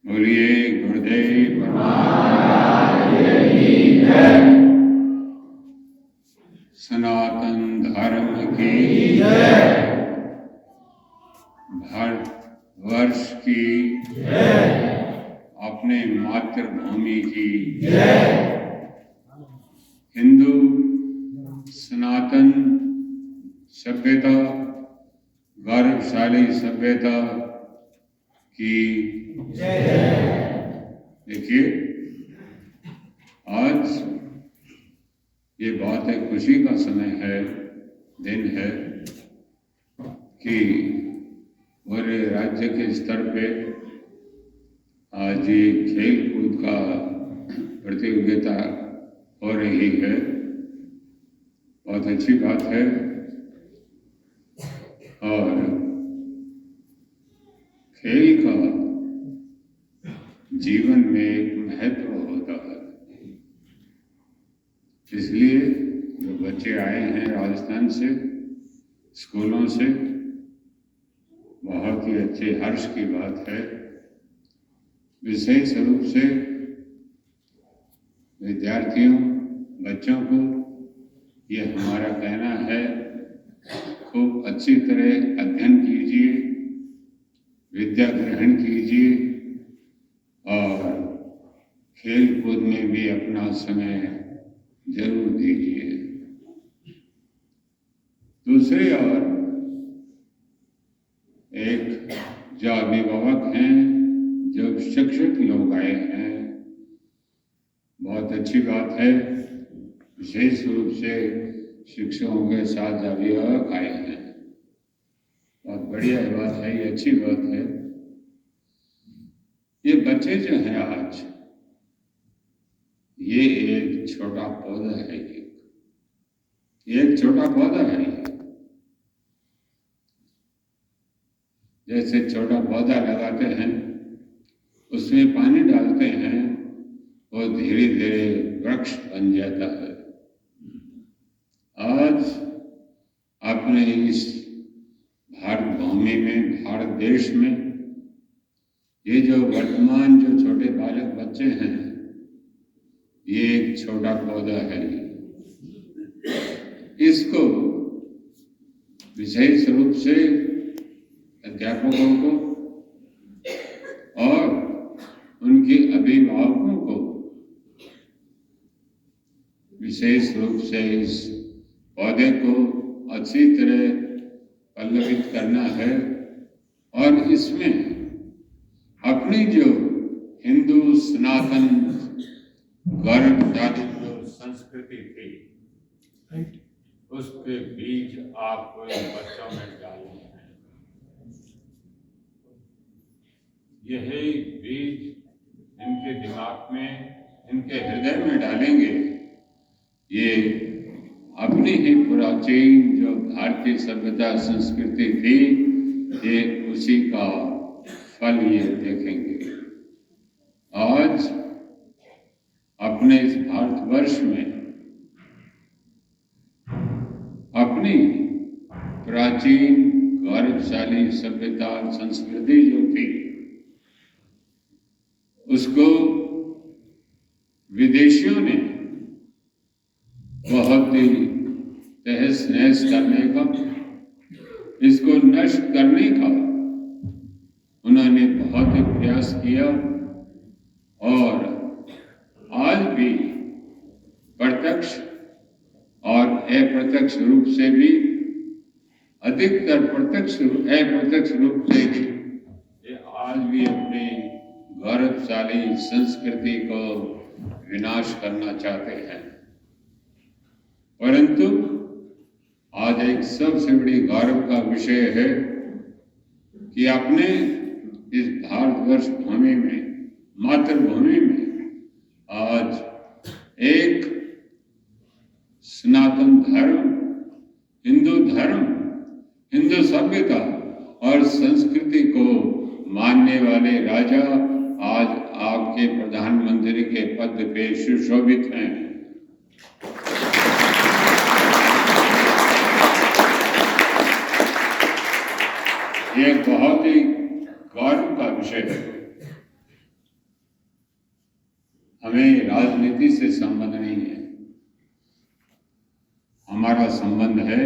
बोलिए गुरुदेव सनातन धर्म की भारतवर्ष की अपने मातृभूमि की हिंदू सनातन सभ्यता गौरवशाली सभ्यता की देखिए, आज ये बहुत एक खुशी का समय है, दिन है कि पूरे राज्य के स्तर पे आज ये खेल कूद का प्रतियोगिता हो रही है। बहुत अच्छी बात है और खेल का जीवन में एक महत्व होता है। इसलिए जो बच्चे आए हैं राजस्थान से, स्कूलों से, बहुत ही अच्छे हर्ष की बात है। विशेष रूप से विद्यार्थियों, बच्चों को ये हमारा कहना है, खूब अच्छी तरह अध्ययन कीजिए, विद्या ग्रहण कीजिए और खेल कूद में भी अपना समय जरूर दीजिए। दूसरी ओर एक जो अभिभावक हैं, जो शिक्षक लोग आए हैं, बहुत अच्छी बात है। विशेष रूप से शिक्षकों के साथ अभिभावक आए हैं, बहुत बढ़िया बात है, ये अच्छी बात है। ये बच्चे जो हैं आज, ये एक छोटा पौधा है, ये एक छोटा पौधा है। जैसे छोटा पौधा लगाते हैं, उसमें पानी डालते हैं, वो धीरे धीरे वृक्ष बन जाता है। आज अपने इस भारत भूमि में, भारत देश में ये जो वर्तमान जो छोटे बालक बच्चे हैं, ये एक छोटा पौधा है। इसको विशेष रूप से अध्यापकों को और उनके अभिभावकों को विशेष रूप से इस पौधे को अच्छी तरह पल्लवित करना है और इसमें अपनी जो हिंदू सनातन गौरवशाली जो संस्कृति थी, उसके बीज आपको इन बच्चों में डालने हैं। यही बीज इनके दिमाग में, इनके हृदय में डालेंगे। ये अपनी ही प्राचीन जो भारतीय सभ्यता संस्कृति थी, ये उसी का फल ये देखेंगे। आज अपने इस भारतवर्ष में अपनी प्राचीन गौरवशाली सभ्यता संस्कृति जो थी, उसको विदेशियों ने बहुत ही तहस नहस करने का, इसको नष्ट करने का उन्होंने बहुत ही प्रयास किया और आज भी प्रत्यक्ष और अप्रत्यक्ष रूप से भी, अधिकतर प्रत्यक्ष अप्रत्यक्ष रूप से भी ये आज भी अपनी गौरवशाली संस्कृति को विनाश करना चाहते हैं। परंतु आज एक सबसे बड़ी गौरव का विषय है कि अपने इस भारतवर्ष भूमि में, मातृभूमि में आज एक सनातन धर्म, हिंदू सभ्यता और संस्कृति को मानने वाले राजा आज आपके प्रधानमंत्री के पद पे सुशोभित हैं। ये बहुत ही गौरव का विषय है। हमें राजनीति से संबंध नहीं है। हमारा संबंध है,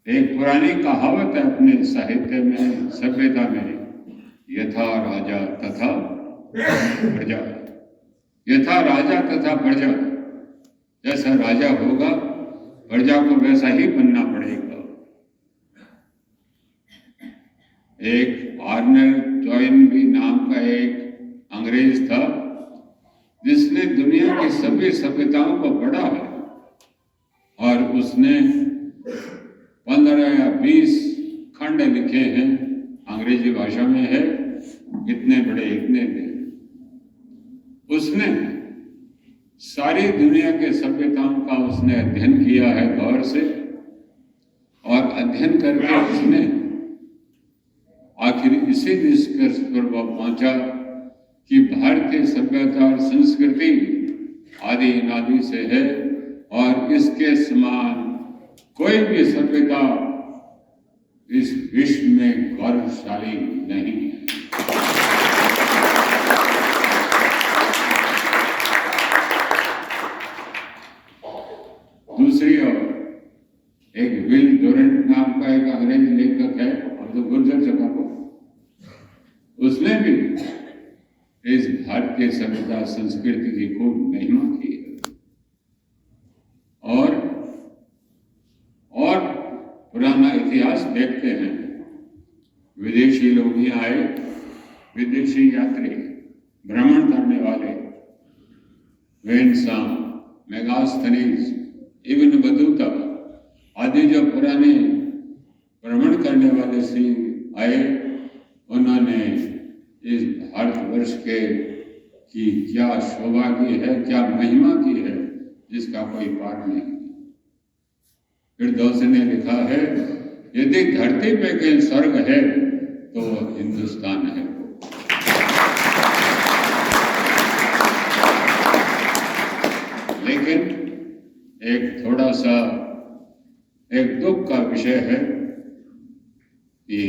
एक पुरानी कहावत है अपने साहित्य में, सभ्यता में, यथा राजा तथा प्रजा। यथा राजा तथा प्रजा, जैसा राजा होगा प्रजा को वैसा ही बनना पड़ेगा। एक आर्नल्ड टॉइनबी नाम का एक अंग्रेज था जिसने दुनिया की सभी सभ्यताओं को पढ़ा है और उसने 15 या 20 खंड लिखे हैं, अंग्रेजी भाषा में है, इतने बड़े इतने बड़े। उसने सारी दुनिया के सभ्यताओं का उसने अध्ययन किया है गौर से, और अध्ययन करके उसने आखिर इसी निष्कर्ष पर वह पहुंचा कि भारतीय सभ्यता और संस्कृति आदि अनादि से है और इसके समान कोई भी सभ्यता इस विश्व में गौरवशाली नहीं है। दूसरी ओर एक विल डोरेंट नाम का एक अंग्रेजी लेखक है, और तो गुर्जर जगह को, उसने भी इस भारतीय सभ्यता संस्कृति की खूब महिमा की है। और पुराना इतिहास देखते हैं, विदेशी लोग यहाँ आए, विदेशी यात्री, भ्रमण करने वाले, वेनसा, मेगास्थनीज, इब्न बतूता आदि जो पुराने भ्रमण करने वाले से आए, उन्होंने इस भारतवर्ष के की क्या शोभा की है, क्या महिमा की है, जिसका कोई पार नहीं। फिरदौसी ने लिखा है, यदि धरती पे कहीं स्वर्ग है तो हिंदुस्तान है। लेकिन एक थोड़ा सा एक दुख का विषय है कि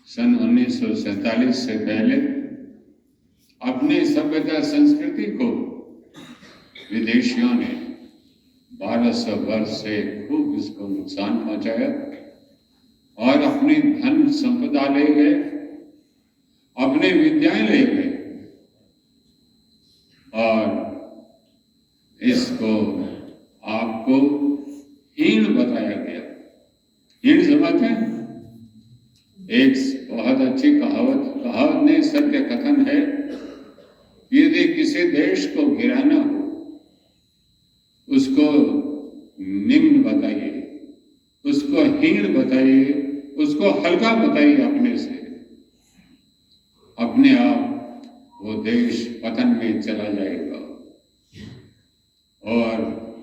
सन 1947 से पहले अपनी सभ्यता संस्कृति को विदेशियों ने 1200 वर्ष से खूब इसको नुकसान पहुंचाया और अपनी धन संपदा ले गए, अपने विद्याएं ले गए, और इसको आपको हीन बताया गया। हीन समझते हैं? एक बहुत अच्छी कहावत नहीं, सत्य कथन है, यदि किसी देश को गिराना हो उसको निम्न बताइए, उसको हीन बताइए, उसको हल्का बताइए अपने से, अपने आप वो देश पतन में चला जाएगा। और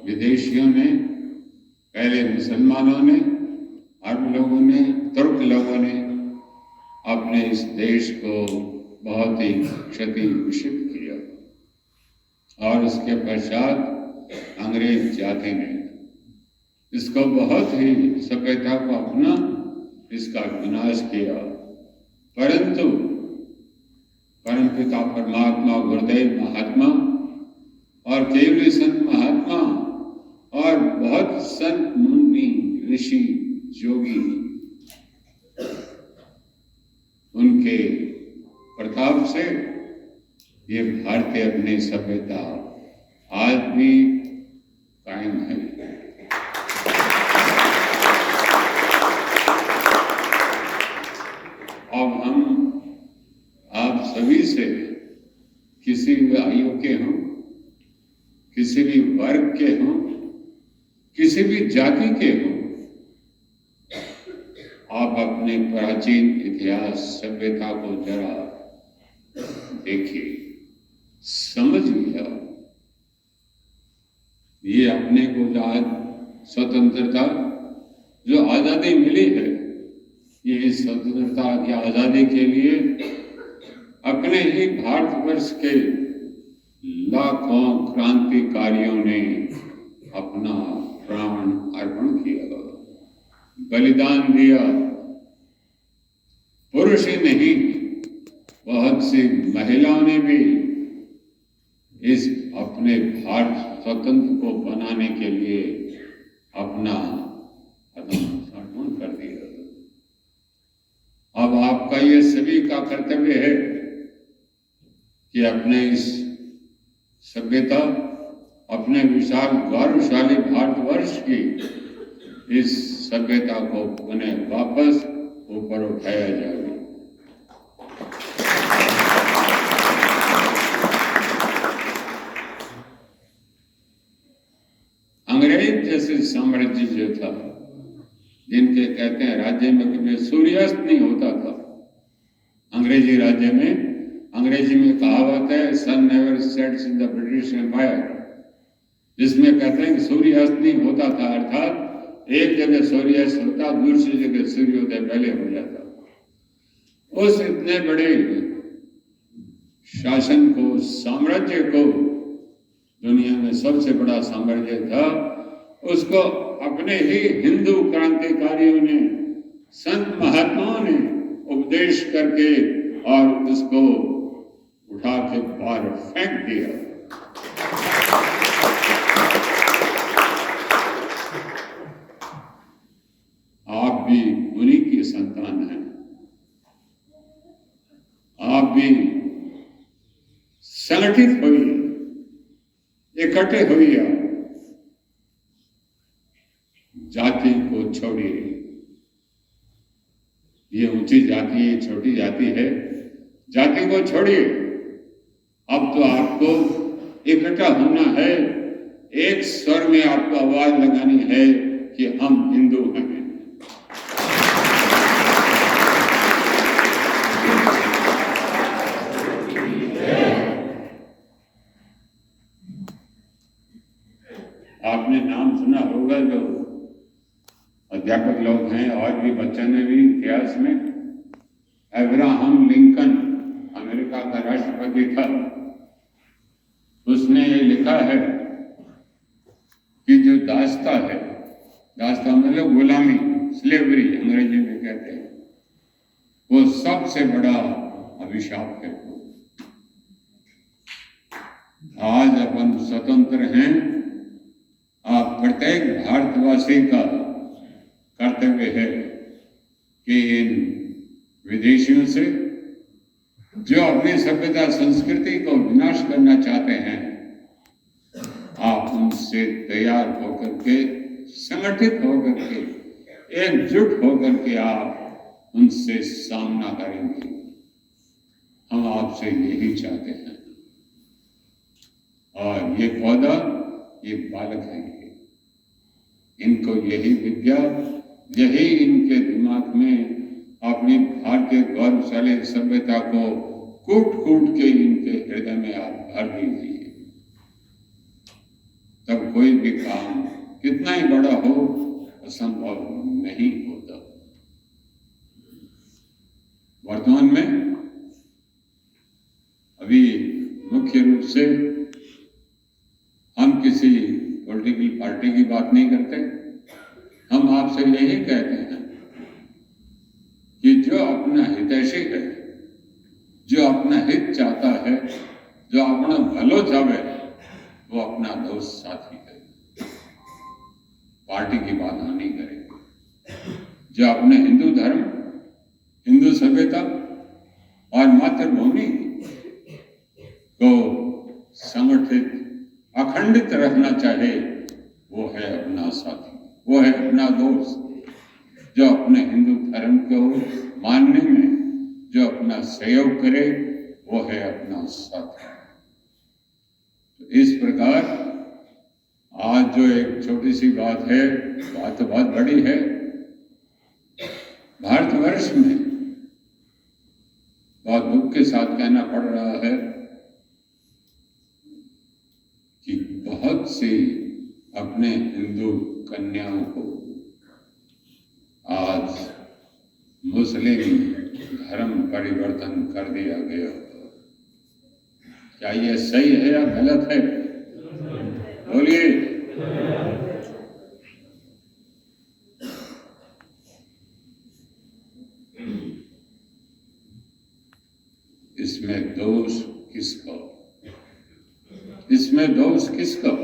विदेशियों ने, पहले मुसलमानों ने, अरब लोगों ने, तुर्क लोगों ने अपने इस देश को बहुत ही क्षति विषित किया, और उसके पश्चात अंग्रेज जाति ने इसको बहुत ही सभ्यता को अपना इसका विनाश किया। परंतु परमपिता परमात्मा गुरुदेव महात्मा और केवली संत महात्मा और बहुत संत मुनि ऋषि योगी, उनके प्रताप से ये भारतीय अपनी सभ्यता आज भी कायम है। अब हम आप सभी से, किसी भी आयु के हों, किसी भी वर्ग के हों, किसी भी जाति के हों, आप अपने प्राचीन इतिहास सभ्यता को जरा देखिए, समझिए। ये अपने को आज स्वतंत्रता जो आज़ादी मिली है, ये स्वतंत्रता की आज़ादी के लिए अपने ही भारतवर्ष के लाखों क्रांतिकारियों ने अपना प्राण अर्पण किया, बलिदान दिया। पुरुष ही नहीं, बहुत सी महिलाओं ने भी अपने भारत स्वतंत्र को बनाने के लिए अपना समर्पण कर दिया। अब आपका ये सभी का कर्तव्य है कि अपने इस सभ्यता, अपने विशाल गौरवशाली भारतवर्ष की इस सभ्यता को पुनः वापस ऊपर उठाया जाए। अंग्रेज जैसे साम्राज्य जो था, जिनके कहते हैं राज्य में कभी सूर्यास्त नहीं होता था, अंग्रेजी राज्य में, अंग्रेजी में कहावत है sun never sets in the British Empire, जिसमें कहते हैं कि सूर्यास्त नहीं होता था, अर्थात एक जगह सूर्यास्त होता, दूसरी जगह सूर्योदय पहले हो जाता। उस इतने बड़े शासन को, साम्राज्य को, दुनिया में सबसे बड़ा साम्राज्य था, उसको अपने ही हिंदू क्रांतिकारियों ने, संत महात्माओं ने उपदेश करके और उसको उठा के बाहर फेंक दिया। आप भी उन्हीं की संतान हैं, आप भी संगठित होइए, इकट्ठे होइए, जाति को छोड़िए। ये ऊंची जाति, ये छोटी जाति है, जाति को छोड़िए। अब तो आपको इकट्ठा होना है, एक स्वर में आपको आवाज लगानी है कि हम हिंदू हैं। आपने नाम सुना होगा, जो अध्यापक लोग हैं और भी बच्चों ने भी इतिहास में, अब्राहम लिंकन अमेरिका का राष्ट्रपति था, उसने ये लिखा है कि जो दास्ता है, दास्ता मतलब गुलामी, स्लेवरी अंग्रेजी में कहते हैं, वो सबसे बड़ा अभिशाप है। आज अपन स्वतंत्र हैं, आप प्रत्येक भारतवासी का कर्तव्य है कि इन विदेशियों से, जो अपनी सभ्यता संस्कृति को विनाश करना चाहते हैं, आप उनसे तैयार होकर के, संगठित होकर के, एकजुट होकर के आप उनसे सामना करेंगे। हम आपसे यही चाहते हैं। और ये पौधा, ये बालक है, इनको यही विद्या, यही इनके दिमाग में अपनी भारतीय गौरवशाली सभ्यता को कूट कूट के इनके हृदय में आप भर दीजिए। तब कोई भी काम कितना ही बड़ा हो, असंभव नहीं होता। वर्तमान में अभी मुख्य रूप से हम किसी पॉलिटिकल पार्टी की बात नहीं करते, हम आपसे यही कहते हैं कि जो अपना हितैषी है, जो अपना हित चाहता है, जो अपना भलो चाहे, वो अपना दोस्त साथी है, पार्टी की बात हम नहीं करेंगे। जो अपने हिंदू धर्म, हिंदू सभ्यता और मातृभूमि को संगठित, अखंडित रखना चाहे, वो है अपना साथी, वो है अपना दोस्त। जो अपने हिंदू धर्म को मानने में जो अपना सहयोग करे, वो है अपना साथी। तो इस प्रकार आज जो एक छोटी सी बात है, बात तो बहुत बड़ी है। भारतवर्ष में बहुत दुख के साथ कहना पड़ रहा है कि बहुत सी अपने हिंदू कन्याओं को आज मुस्लिम धर्म परिवर्तन कर दिया गया। क्या ये सही है या गलत है? बोलिए। इसमें दोष किसका? इसमें दोष किसका?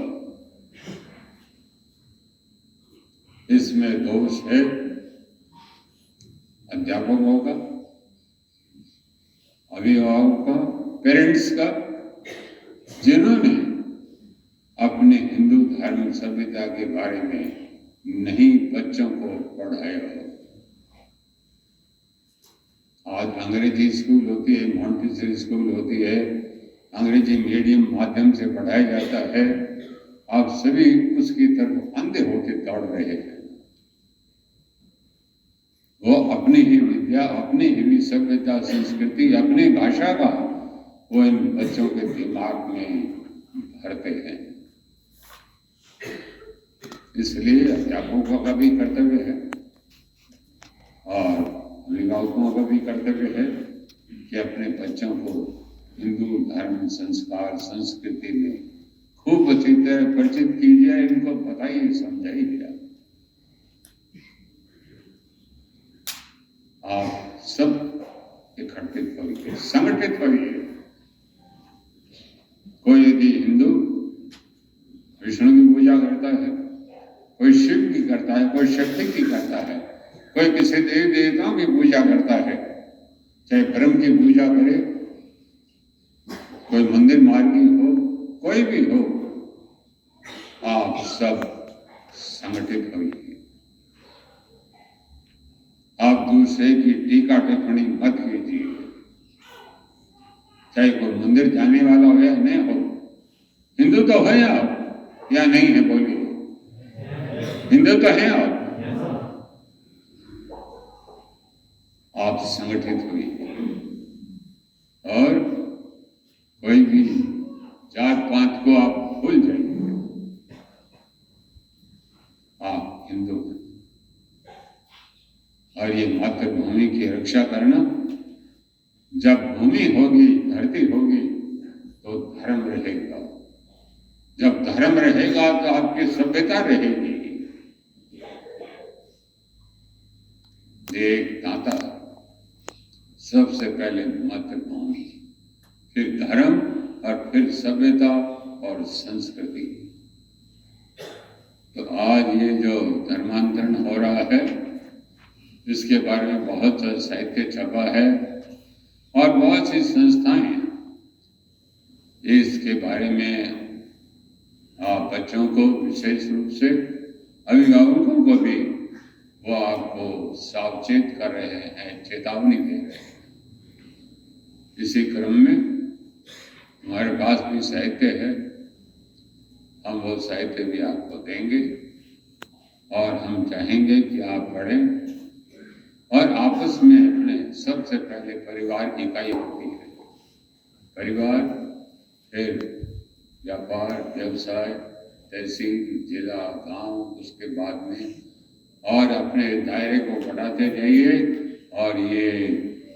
इसमें दोष है अध्यापकों का, अभिभावकों का, पेरेंट्स का, जिन्होंने अपने हिंदू धर्म सभ्यता के बारे में नहीं बच्चों को पढ़ाया हो। आज अंग्रेजी स्कूल होती है, मॉन्टेसरी स्कूल होती है, अंग्रेजी मीडियम माध्यम से पढ़ाया जाता है। आप सभी उसकी तरफ अंधे होकर दौड़ रहे हैं। वो अपनी ही विद्या, अपनी ही सभ्यता, संस्कृति, अपनी भाषा का वो इन बच्चों के दिमाग में भरते हैं। इसलिए अध्यापकों का भी कर्तव्य है और अभिभावकों का भी कर्तव्य है कि अपने बच्चों को हिंदू धर्म, संस्कार, संस्कृति में खूब अच्छी तरह परिचित कीजिए, इनको बताइए, समझाइए। आप सब इकट्ठित होइए, संगठित होइए। कोई यदि हिंदू विष्णु की पूजा करता है, कोई शिव की करता है, कोई शक्ति की करता है, कोई किसी देवी देवताओं की पूजा करता है, चाहे ब्रह्म की पूजा करे, कोई मंदिर मार्गी हो, कोई भी हो, आप सब संगठित होइए। आप दूसरे की टीका टिप्पणी मत कीजिए, चाहे कोई मंदिर जाने वाला हो या नहीं हो। हिंदू तो है आप या नहीं है? बोलिए, हिंदू तो है आप संगठित हुई और कोई भी जात पात को आप भूल जाइए, आप हिंदू हैं। और ये मातृभूमि की रक्षा करना, जब भूमि होगी, धरती होगी, तो धर्म रहेगा। जब धर्म रहेगा तो आपकी सभ्यता रहेगी। एक दाता, सबसे पहले मातृभूमि, फिर धर्म और फिर सभ्यता और संस्कृति। तो आज ये जो धर्मांतरण हो रहा है, इसके बारे में बहुत सा साहित्य छपा है और बहुत सी संस्थाएं इसके बारे में बच्चों को, विशेष रूप से अभिभावकों को भी वो आपको सावचेत कर रहे हैं, चेतावनी दे रहे हैं। इसी क्रम में हमारे पास भी साहित्य है, हम वो साहित्य भी आपको देंगे और हम चाहेंगे कि आप पढ़ें और आपस में अपने, सबसे पहले परिवार की इकाई होती है। परिवार, फिर व्यापार, व्यवसाय, तहसील, जिला, गांव, उसके बाद में और अपने दायरे को बढ़ाते जाइए और ये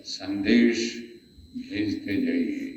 संदेश भेजते जाइए।